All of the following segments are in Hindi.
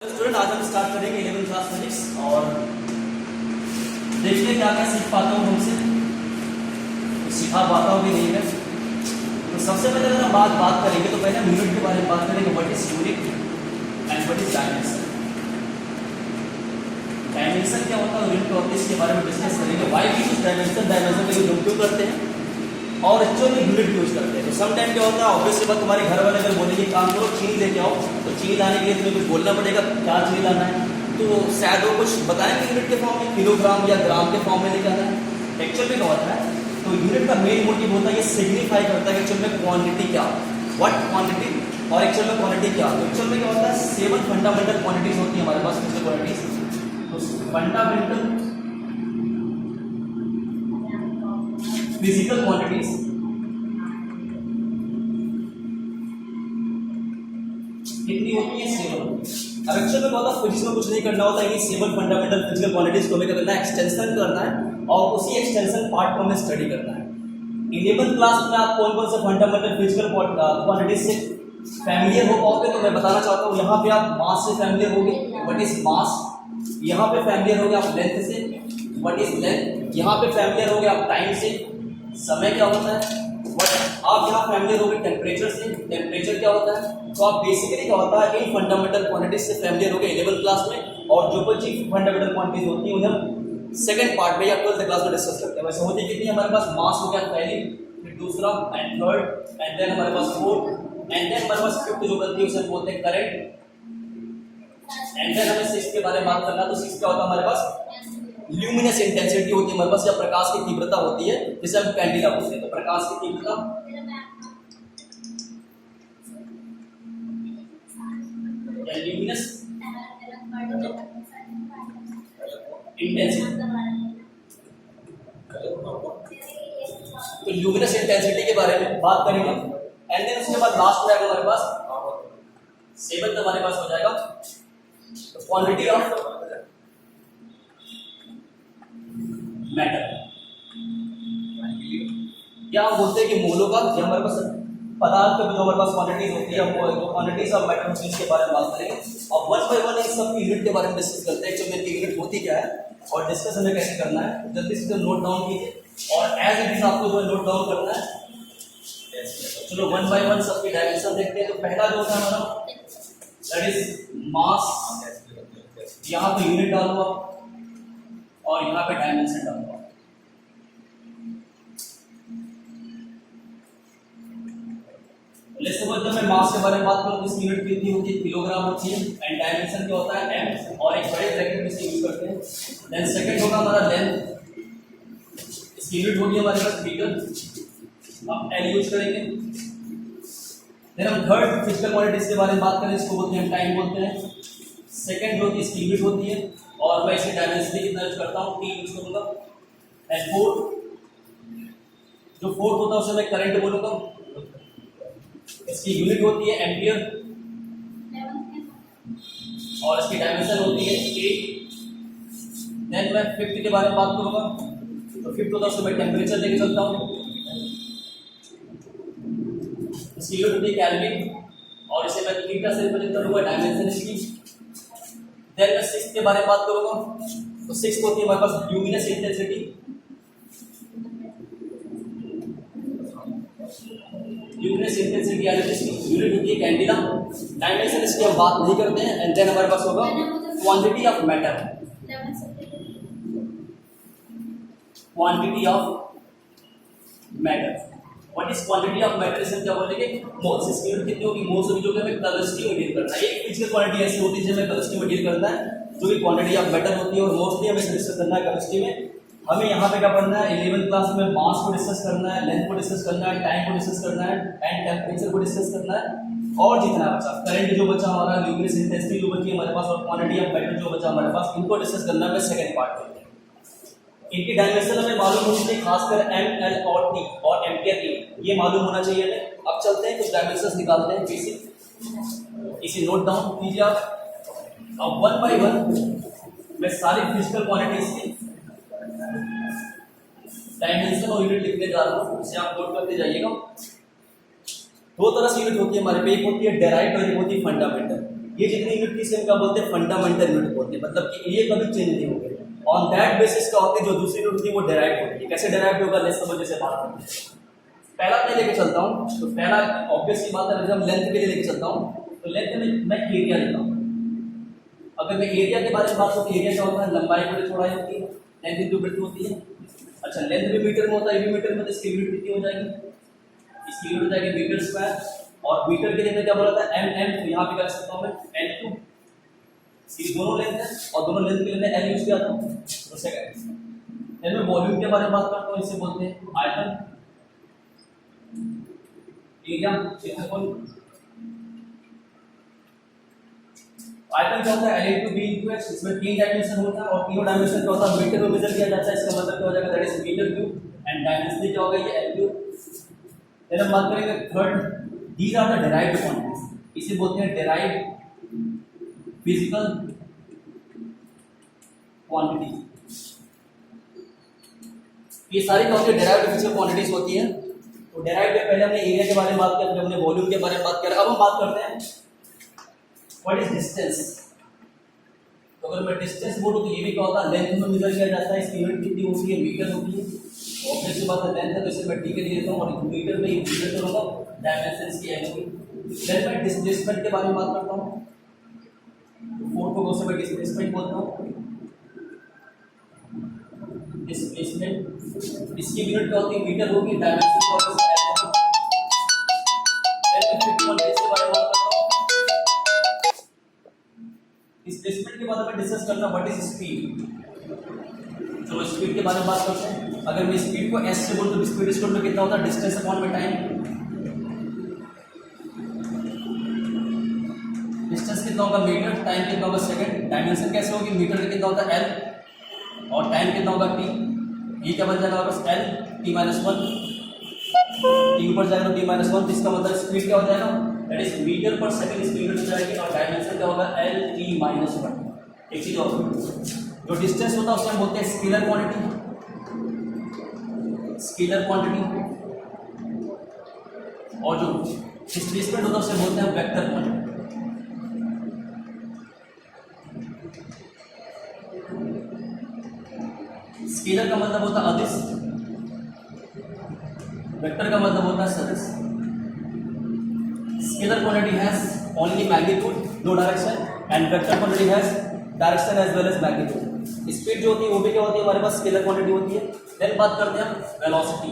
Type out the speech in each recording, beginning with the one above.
स्टूडेंट आज हम स्टार्ट करेंगे 11th क्लास फिजिक्स और देखते क्या क्या सीख पाता हूँ हमसे, तो सिखा पाता हूँ कि नहीं मैं। तो सबसे पहले अगर हम बात करेंगे तो पहले हम यूनिट के बारे में बात करेंगे। What is unit and what is dimension. Dimension क्या होता है, यूनिट होती है, इसके बारे में डिस्कस करेंगे। Why we use dimension, dimension का यूज हम क्यों करते हैं और एक्चुअली यूनिट यूज करते हैं। तो सम टाइम क्या होता है, ऑब्वियसली बात तुम्हारे घर वाले अगर बोलेंगे काम करो चीनी लेके आओ, तो चीनी लाने के लिए तुम्हें कुछ बोलना पड़ेगा क्या चीनी लाना है, तो शायद वो कुछ बताएंगे यूनिट के फॉर्म में, किलोग्राम या ग्राम के फॉर्म में लेके आना है। एक्चुअल में क्या होता है, तो यूनिट का मेन मोटिव होता है ये सिग्निफाई करता है कि एक्चुअल में क्वांटिटी क्या, व्हाट क्वांटिटी और एक्चुअल में क्वांटिटी क्या। तो एक्चुअल में क्या होता है, 7 फंडामेंटल क्वांटिटीज होती है हमारे पास, फिजिकल क्वांटिटीज। तो फंडामेंटल फिजिकल क्वांटिटीज कितनी होती है, 7। अब एक्चुअल में होता है फिजिक्स में कुछ नहीं करना होता है, 7 फंडामेंटल फिजिकल क्वांटिटीज को हमें करना है, एक्सटेंशन करना है और उसी एक्सटेंशन पार्ट को हमें स्टडी करना है। 11th क्लास में आप कौन कौन से फंडामेंटल फिजिकल क्वांटिटीज से फैमिलियर हो पाओगे, तो मैं बताना चाहता हूँ यहाँ पे आप मास से फैमिलियर होगे, व्हाट इज मास। यहाँ पे फैमिलियर होगे आप लेंथ से, व्हाट इज लेंथ। यहाँ पे फैमिलियर होगे आप टाइम से, समय क्या होता है। आप यहाँ फैमिलियर होगे टेम्परेचर से, टेम्परेचर क्या होता है। तो आप बेसिकली क्या होता है इन फंडामेंटल क्वांटिटीज से फैमिलियर होगे 11th क्लास में, और जो कुछ फंडामेंटल क्वांटिटीज होती है उन्हें हम सेकंड पार्ट में या 12th क्लास में डिस्कस करते हैं। वैसे होती कितनी हमारे पास, मास हो गया पहली, फिर दूसरा एंड थर्ड एंड देन हमारे पास फोर्थ एंड देन हमारे पास फिफ्थ जो बनती है उसे बोलते हैं करंट एंड देन हमें सिक्स्थ के बारे में बात करना। तो सिक्स्थ क्या होता है हमारे पास, ल्यूमिनस इंटेंसिटी होती है हमारे पास, या प्रकाश की तीव्रता होती है जिसे हम कैंडिला बोलते हैं। तो प्रकाश की तीव्रता या ल्यूमिनस इंटेंसिटी। तो ल्यूमिनस इंटेंसिटी के बारे में बात करेंगे एंड देन उसके बाद लास्ट में हमारे पास 7th हमारे पास हो जाएगा क्वांटिटी ऑफ मैटर, या हम बोलते हैं कि मोलों का, या हमारे पास पदार्थ के जो हमारे पास क्वांटिटीज होती है वो क्वांटिटीज ऑफ मैटर होती है, इसके बारे में बात करेंगे। और वन बाय वन इस सब की यूनिट के बारे में डिस्कस करते हैं, एक्चुअली इनकी यूनिट होती क्या है और डिस्कस हमें कैसे करना है। जल्दी से नोट डाउन कीजिए और एज इट इज आपको जो नोट डाउन करना है। चलो वन बाय वन सबकी डायमेंशन देखते हैं। तो पहला जो होता है हमारा दैट इज मास, यहाँ पे यूनिट डालूंगा और यहाँ पे डायमेंशन डालूंगा। लेट्स सपोज जब मैं मास के बारे में बात करूं तो इसकी यूनिट कितनी होती है, किलोग्राम होती है एंड डायमेंशन क्या होता है m, और एक बड़े ब्रैकेट में से यूज करते हैं। देन सेकंड होगा हमारा लेंथ, इसकी यूनिट होगी हमारे पास मीटर, अब l यूज करेंगे। देन हम थर्ड फिजिकल क्वांटिटीज के बारे में बात करें, इसको बोलते हैं टाइम बोलते हैं। सेकंड जो इसकी यूनिट होती है और मैं इसे डायमेंशन कितना यूज करता हूँ, t यूज करूंगा। एंड फोर्थ जो फोर्थ होता है उसे मैं करंट बोलूंगा, इसकी यूनिट होती है एम्पियर और इसकी डायमेंशन होती है 8। देन मैं फिफ्थ के बारे में बात करूंगा, तो फिफ्थ होता है उसको मैं टेम्परेचर लेके चलता हूँ, इसकी यूनिट होती है केल्विन और इसे मैं थीटा से रिप्रेजेंट करूंगा, डायमेंशन इसकी। देन मैं सिक्स्थ के बारे में बात करूंगा, तो सिक्स्थ होती है हमारे पास ल्यूमिनस इंटेंसिटी, ल्यूमिनस इंटेंसिटी यानी इसकी यूनिट होती है कैंडिला। डायमेंशन इसकी हम बात नहीं करते हैं। एंड देन हमारे पास होगा quantity of matter, quantity of matter. What is quantity of matter, इसे क्या बोलेंगे, मोल्स। इसकी यूनिट कितनी होगी, मोल्स होगी, जो कि हमें केमिस्ट्री में डील करना है। एक फिजिकल क्वांटिटी ऐसी होती है जिसे हमें केमिस्ट्री में डील करना है, जो कि क्वांटिटी ऑफ मैटर होती है, और मोस्टली हमें डिस्कस करना है केमिस्ट्री में। हमें यहाँ पे क्या पढ़ना है, 11th क्लास में मास को डिस्कस करना है, लेंथ को डिस्कस करना है, टाइम को डिस्कस करना है एंड टेम्परेचर को डिस्कस करना है, और जितना बचा करंट जो बचा हमारा, ल्यूमिनस इंटेंसिटी जो बची हमारे पास, और क्वांटिटी ऑफ मैटर जो बचा हमारे पास, इनको डिस्कस करना है सेकंड पार्ट में। इनकी डायमेंशन हमें मालूम होनी चाहिए, खासकर एम, एल और टी और एम्पियर की, ये मालूम होना चाहिए हमें। अब चलते हैं कुछ डायमेंशन निकालते हैं बेसिक, इसे नोट डाउन कीजिए आप। अब वन बाय वन मैं सारी फिजिकल क्वांटिटीज की डायमेंशन और यूनिट लिखने जा रहा हूँ, उसे आप नोट करते जाइएगा। दो तरह से यूनिट होती है हमारे पे, एक होती है डेराइव्ड और एक होती है फंडामेंटल। ये जितनी यूनिट थी इसे क्या बोलते हैं, फंडामेंटल यूनिट बोलते हैं, मतलब कि ये कभी चेंज नहीं होंगे। ऑन दैट बेसिस क्या होती है, जो दूसरी यूनिट थी वो डेराइव होती है। कैसे डेराइव होगा, लेट्स समझ से बात करते हैं। पहला मैं लेके चलता हूँ, तो पहला ऑब्वियस सी बात है, जब लेंथ के लिए लेके चलता हूँ तो लेंथ में मैं एरिया लेता हूँ। अगर मैं एरिया के बारे में बात करूँ तो एरिया क्या होता है, लंबाई बड़ी चौड़ाई होती है, लेंथ इंटू ब्रेड्थ होती है। अच्छा, लेंथ भी मीटर में होता है, ये भी मीटर में, तो इसकी यूनिट कितनी हो जाएगी, इसकी यूनिट हो जाएगी मीटर स्क्वायर। और मीटर के लिए मैं क्या बोला था, एम, तो यहाँ पे कर सकता हूँ मैं L2। इसकी दोनों लेंथ है और दोनों लेंथ के लिए मैं L यूज किया था। तो सेकंड मैं वॉल्यूम के बारे में बात करता हूँ, इसे बोलते हैं आयतन, एरिया, क्षेत्रफल। आयतन क्या होता है, L into B into H, इसमें 3 डायमेंशन होता है और तीनों डायमेंशन क्या होता है, मीटर में मेजर किया जाता है। इसका मतलब क्या हो जाएगा, that is meter cube, and dimension क्या होगा, ये L क्यूब। फिर हम बात करेंगे third, these are the derived quantities, इसे बोलते हैं डेराइव्ड फिजिकल क्वांटिटी। ये सारी क्या होती है, डेराइव्ड फिजिकल क्वांटिटीज होती है। तो डेराइव्ड में पहले हमने एरिया के बारे में बात किया, फिर हमने वॉल्यूम के बारे में बात किया। अब हम बात करते हैं व्हाट इज डिस्टेंस। तो अगर मैं डिस्टेंस बोलूं तो ये भी क्या होता है, लेंथ में मेजर किया जाता है। इसकी यूनिट कितनी होती है, मीटर होती है। ऑब्वियस सी बात है, लेंथ है तो इसे मैं टी के लिए लेता हूँ और मीटर में ही मेजर करूंगा, डायमेंशन की एम होगी। फिर मैं डिस्प्लेसमेंट के बारे में बात करता हूँ, फोर्थ को मैं डिस्प्लेसमेंट बोलता हूँ। डिस्प्लेसमेंट, इसकी यूनिट क्या होती है, मीटर होगी, डायमेंशन क्या होगा, डिस्प्लेसमेंट के बारे में डिस्कस करना, व्हाट इज स्पीड। चलो स्पीड के बारे में बात करते हैं। अगर मैं स्पीड को एस से बोलूं तो स्पीड स्क्वायर में कितना होता है, डिस्टेंस अपॉन में टाइम। डिस्टेंस कितना होगा, मीटर, टाइम कितना होगा, सेकंड। डायमेंशन कैसे होगी, मीटर में कितना होता है एल और टाइम कितना होगा टी। ये क्या बन जाएगा बस L T minus one, T ऊपर जाएगा तो टी माइनस वन। इसका मतलब स्पीड क्या हो जाएगा, दैट इज मीटर पर सेकंड स्पीड हो जाएगी और डायमेंशन क्या होगा, एल टी माइनस वन। एक चीज और, जो डिस्टेंस होता है उसे हम बोलते हैं स्केलर क्वांटिटी, स्केलर क्वांटिटी। और जो डिस्प्लेसमेंट होता है उसे बोलते हैं वेक्टर क्वांटिटी। स्केलर का मतलब होता है अदिश, वेक्टर का मतलब होता है सदिश। Scalar quantity has only magnitude, no direction, and vector quantity has direction as well as magnitude. Speed जो होती है वो भी क्या होती है, हमारे पास स्केलर क्वांटिटी होती है। देन बात करते हैं velocity.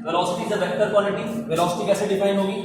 Velocity is a vector quantity. Velocity कैसे डिफाइन होगी,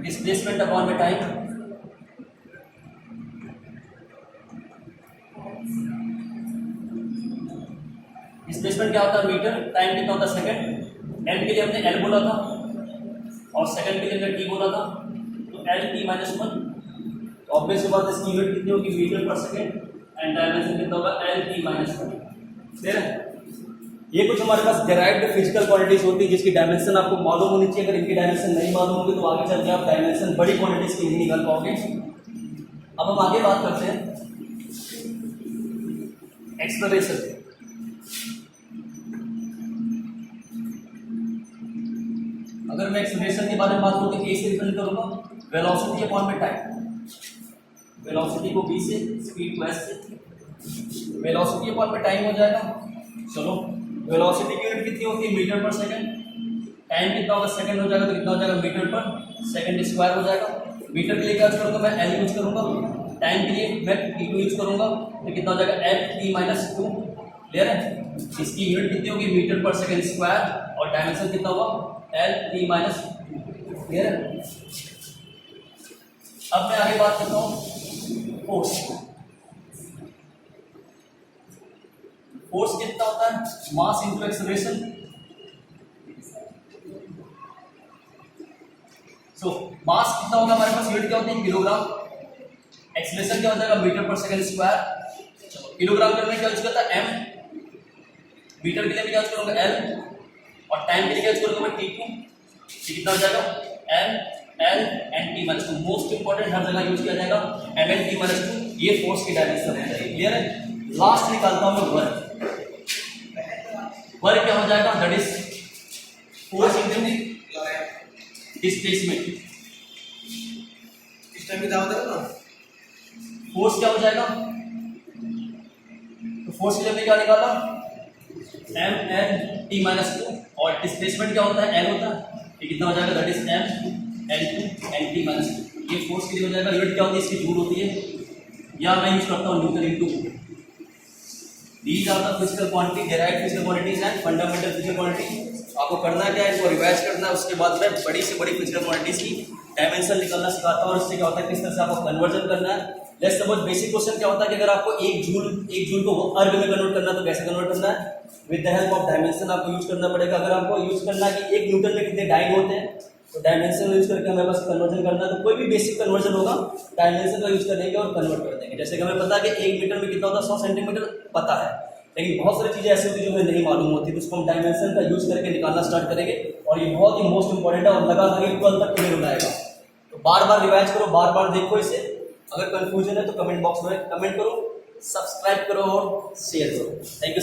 डिस्प्लेसमेंट अपॉन में टाइम। डिस्प्लेसमेंट क्या होता है, मीटर, टाइम कितना होता है, सेकंड। एम के लिए हमने एल बोला था और सेकंड के लिए हमने टी बोला था, तो l T minus one. Obvious सी बात, इसकी यूनिट कितनी होगी, मीटर पर सेकंड, एंड डायमेंशन कितना होगा, L T minus one. Clear है। ये कुछ हमारे पास डेराइव्ड फिजिकल क्वांटिटीज होती है जिसकी डायमेंशन आपको मालूम होनी चाहिए। अगर इनकी डायमेंशन नहीं मालूम होगी तो आगे चल के आप डायमेंशन बड़ी क्वांटिटीज की नहीं निकाल पाओगे। अब हम आगे बात करते हैं एक्सेलरेशन। अगर मैं एक्सेलरेशन के बारे में बात करूं तो ए से रिप्रेजेंट करूंगा, वेलोसिटी अपॉन में टाइम। वेलोसिटी को बी से, स्पीड को एस से, वेलोसिटी अपॉन में टाइम हो जाएगा। चलो, वेलोसिटी की यूनिट कितनी होती है, मीटर पर सेकंड। टाइम कितना होगा, सेकंड हो जाएगा तो कितना हो जाएगा, मीटर पर सेकंड स्क्वायर हो जाएगा। मीटर के लिए क्या यूज करूंगा, मैं एल यूज करूंगा। टाइम के लिए मैं टी टू यूज करूंगा तो कितना हो जाएगा, L T minus to. Clear है। इसकी यूनिट कितनी होगी, मीटर पर सेकंड स्क्वायर और डायमेंशन कितना होगा, एल टी माइनस। क्लियर है। अब मैं आगे बात करता हूं फोर्स। फोर्स कितना होता है, मास इंटू एक्सेलरेशन। सो मास कितना होगा हमारे पास, यूनिट क्या होती है, किलोग्राम। एक्सेलरेशन क्या हो जाएगा, मीटर पर सेकंड स्क्वायर। चलो, किलोग्राम के लिए क्या यूज करता है, एम। मीटर के लिए क्या यूज करूंगा, एल। और टाइम के लिए क्या यूज करूंगा मैं, टी टू। कितना हो जाएगा, M L and T minus two. Most important हर जगह यूज किया जाएगा M L T minus two. ये फोर्स की डायमेंशन है। क्लियर है। लास्ट निकालता हूं मैं वर्क। वर्क क्या हो जाएगा, that is force into displacement, इस टाइम पे क्या होता है ना, फोर्स क्या हो जाएगा, तो फोर्स के लिए हमने क्या निकाला M N T minus two, और डिस्प्लेसमेंट क्या होता है एल होता है, ये कितना हो जाएगा that is M N two N T minus two. ये फोर्स के लिए हो जाएगा, यूनिट क्या होती है इसकी जूल होती है, या मैं यूज करता हूँ newton into. These are the physical quantity, derived physical quantities and fundamental physical quantity. आपको करना क्या है, इनको रिवाइज करना है, उसके बाद मैं बड़ी से बड़ी फिजिकल क्वांटिटीज की डायमेंशन निकालना सिखाता हूँ, और इससे क्या होता है किस तरह से आपको कन्वर्जन करना है। लेट्स सपोज बेसिक क्वेश्चन क्या होता है कि अगर आपको एक जूल को अर्ग में कन्वर्ट करना है तो कैसे कन्वर्ट करना है, with the help of dimension आपको यूज करना पड़ेगा। अगर आपको यूज करना है कि एक न्यूटन में कितने डाइन होते हैं, तो डायमेंशन यूज करके हमें बस कन्वर्जन करना है। तो कोई भी बेसिक कन्वर्जन होगा डायमेंशन का यूज करेंगे और कन्वर्ट कर देंगे। जैसे कि हमें पता है कि 1 मीटर में कितना होता है 100 सेंटीमीटर पता है, लेकिन बहुत सारी चीज़ें ऐसी होती है जो हमें नहीं मालूम होती, तो उसको हम डायमेंशन का यूज करके निकालना स्टार्ट करेंगे, और ये बहुत ही मोस्ट इंपॉर्टेंट है और लगातार 12 तक क्लियर हो जाएगा। तो बार बार रिवाइज करो, बार बार देखो इसे। अगर कंफ्यूजन है तो कमेंट बॉक्स में कमेंट करो, सब्सक्राइब करो और शेयर करो। Thank you.